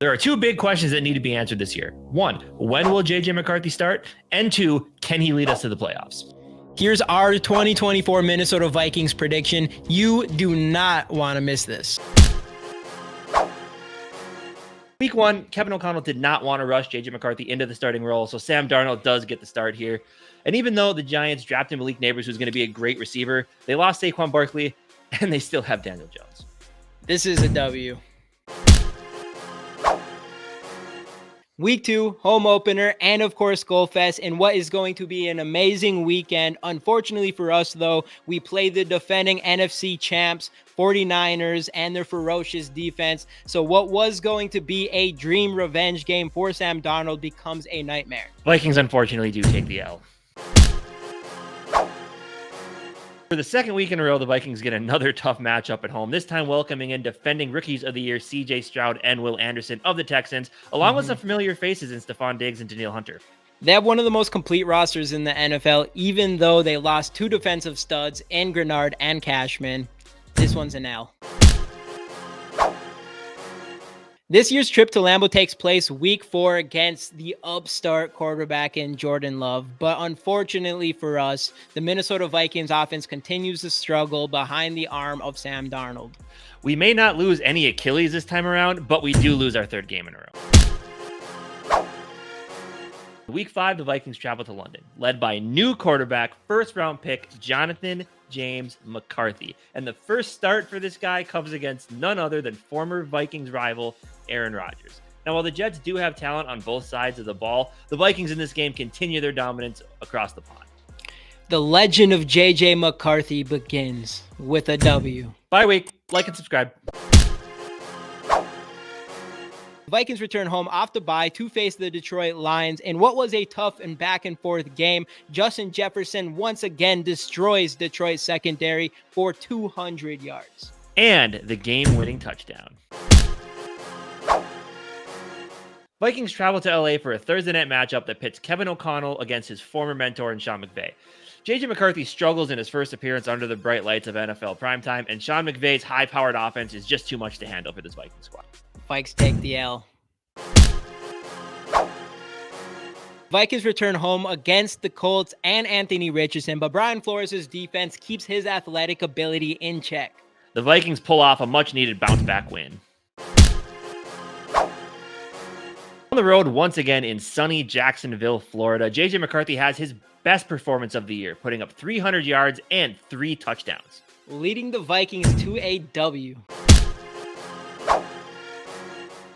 There are two big questions that need to be answered this year. One, when will JJ McCarthy start? And two, can he lead us to the playoffs? Here's our 2024 Minnesota Vikings prediction. You do not want to miss this. Week one, Kevin O'Connell did not want to rush JJ McCarthy into the starting role, so Sam Darnold does get the start here. And even though the Giants drafted Malik Neighbors, who's going to be a great receiver, they lost Saquon Barkley, and they still have Daniel Jones. This is a W. Week 2, home opener, and of course, SKOL Fest, and what is going to be an amazing weekend. Unfortunately for us, though, we play the defending NFC champs, 49ers, and their ferocious defense. So what was going to be a dream revenge game for Sam Darnold becomes a nightmare. Vikings, unfortunately, do take the L. For the second week in a row, the Vikings get another tough matchup at home, this time welcoming in defending Rookies of the Year C.J. Stroud and Will Anderson of the Texans, along with some familiar faces in Stephon Diggs and Danielle Hunter. They have one of the most complete rosters in the NFL, even though they lost two defensive studs in Grenard and Cashman. This one's an L. This year's trip to Lambeau takes place week 4 against the upstart quarterback in Jordan Love. But unfortunately for us, the Minnesota Vikings offense continues to struggle behind the arm of Sam Darnold. We may not lose any Achilles this time around, but we do lose our third game in a row. Week 5, the Vikings travel to London, led by new quarterback, first-round pick Jonathan James McCarthy. And the first start for this guy comes against none other than former Vikings rival Aaron Rodgers. Now, while the Jets do have talent on both sides of the ball, the Vikings in this game continue their dominance across the pond. The legend of JJ McCarthy begins with a W. Bye week. Like and subscribe. The Vikings return home off the bye to face the Detroit Lions in what was a tough and back-and-forth game. Justin Jefferson once again destroys Detroit's secondary for 200 yards. And the game-winning touchdown. Vikings travel to LA for a Thursday night matchup that pits Kevin O'Connell against his former mentor in Sean McVay. JJ McCarthy struggles in his first appearance under the bright lights of NFL primetime, and Sean McVay's high-powered offense is just too much to handle for this Vikings squad. Vikes take the L. Vikings return home against the Colts and Anthony Richardson, but Brian Flores' defense keeps his athletic ability in check. The Vikings pull off a much-needed bounce-back win. On the road once again in sunny Jacksonville, Florida, JJ McCarthy has his best performance of the year, putting up 300 yards and 3 touchdowns, leading the Vikings to a W.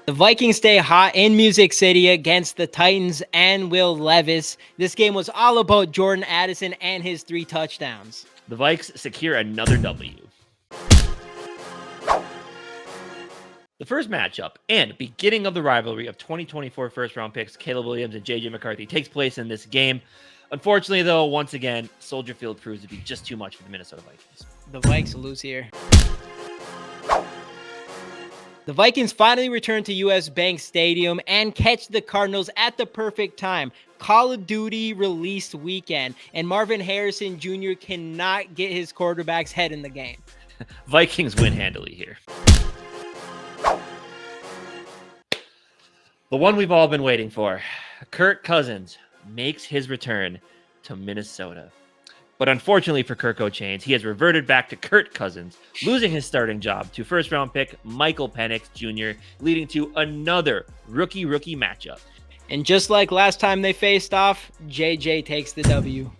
The Vikings stay hot in Music City against the Titans and Will Levis. This game was all about Jordan Addison and his 3 touchdowns. The Vikes secure another W. The first matchup and beginning of the rivalry of 2024 first-round picks Caleb Williams and JJ McCarthy takes place in this game. Unfortunately, though, once again, Soldier Field proves to be just too much for the Minnesota Vikings. The Vikes lose here. The Vikings finally return to US Bank Stadium and catch the Cardinals at the perfect time. Call of Duty release weekend, and Marvin Harrison Jr. cannot get his quarterback's head in the game. Vikings win handily here. The one we've all been waiting for. Kirk Cousins makes his return to Minnesota. But unfortunately for Kirk O'Chains, he has reverted back to Kirk Cousins, losing his starting job to first-round pick Michael Penix Jr., leading to another rookie matchup. And just like last time they faced off, JJ takes the W.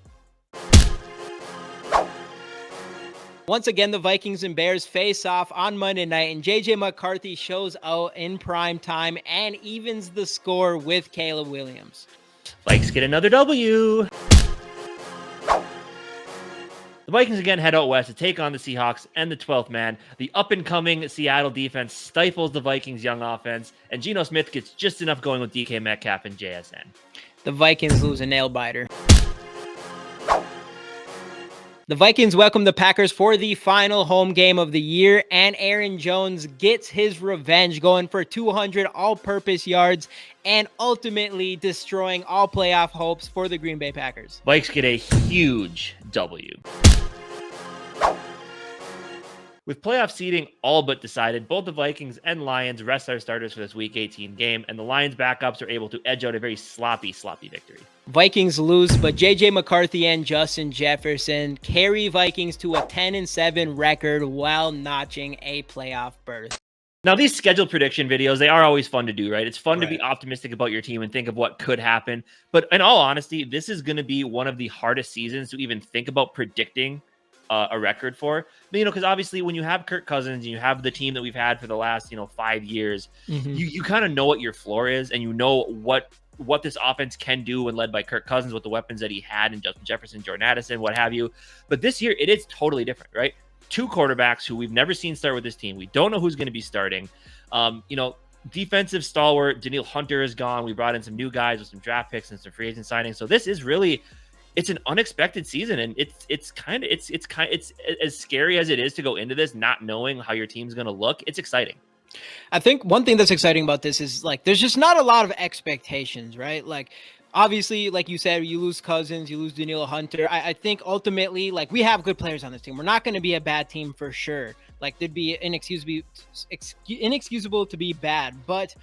Once again, the Vikings and Bears face off on Monday night, and JJ McCarthy shows out in prime time and evens the score with Caleb Williams. Vikes get another W. The Vikings again head out west to take on the Seahawks and the 12th man. The up-and-coming Seattle defense stifles the Vikings' young offense, and Geno Smith gets just enough going with DK Metcalf and JSN. The Vikings lose a nail-biter. The Vikings welcome the Packers for the final home game of the year, and Aaron Jones gets his revenge, going for 200 all-purpose yards and ultimately destroying all playoff hopes for the Green Bay Packers. Vikes get a huge W. With playoff seeding all but decided, both the Vikings and Lions rest their starters for this Week 18 game, and the Lions backups are able to edge out a very sloppy victory. Vikings lose, but JJ McCarthy and Justin Jefferson carry Vikings to a 10-7 record while notching a playoff berth. Now, these schedule prediction videos, they are always fun to do, right? It's fun to be optimistic about your team and think of what could happen. But in all honesty, this is going to be one of the hardest seasons to even think about predicting a record for. But, because obviously when you have Kirk Cousins and you have the team that we've had for the last, 5 years, you kind of know what your floor is, and you know what this offense can do when led by Kirk Cousins with the weapons that he had in Justin Jefferson, Jordan Addison, what have you. But this year, it is totally different, right? 2 quarterbacks who we've never seen start with this team. We don't know who's going to be starting. Defensive stalwart Danielle Hunter is gone. We brought in some new guys with some draft picks and some free agent signings. So this is really, it's an unexpected season, and it's as scary as it is to go into this not knowing how your team's going to look. It's exciting. I think one thing that's exciting about this is there's just not a lot of expectations, right? Obviously, like you said, you lose Cousins, you lose Danielle Hunter. I think ultimately, we have good players on this team. We're not going to be a bad team for sure. There'd be inexcusable to be bad, but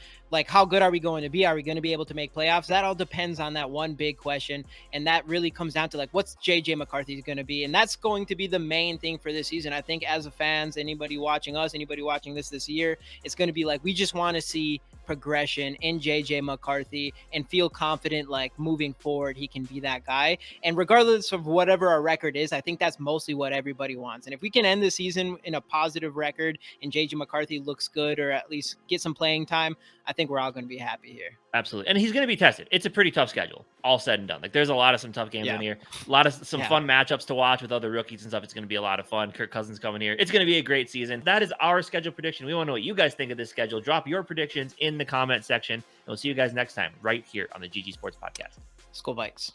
how good are we going to be? Are we going to be able to make playoffs? That all depends on that one big question, and that really comes down to what's JJ McCarthy going to be, and that's going to be the main thing for this season. I think as a fans, anybody watching us, anybody watching this year, it's going to be we just want to see progression in JJ McCarthy and feel confident moving forward he can be that guy. And regardless of whatever our record is, I think that's mostly what everybody wants. And if we can end the season in a positive record and JJ McCarthy looks good, or at least get some playing time, I think we're all going to be happy here. Absolutely. And he's going to be tested. It's a pretty tough schedule, all said and done. There's some tough games in here. A lot of some fun matchups to watch with other rookies and stuff. It's going to be a lot of fun. Kirk Cousins coming here. It's going to be a great season. That is our schedule prediction. We want to know what you guys think of this schedule. Drop your predictions in the comment section. And we'll see you guys next time right here on the GG Sports Podcast. SKOL Vikes.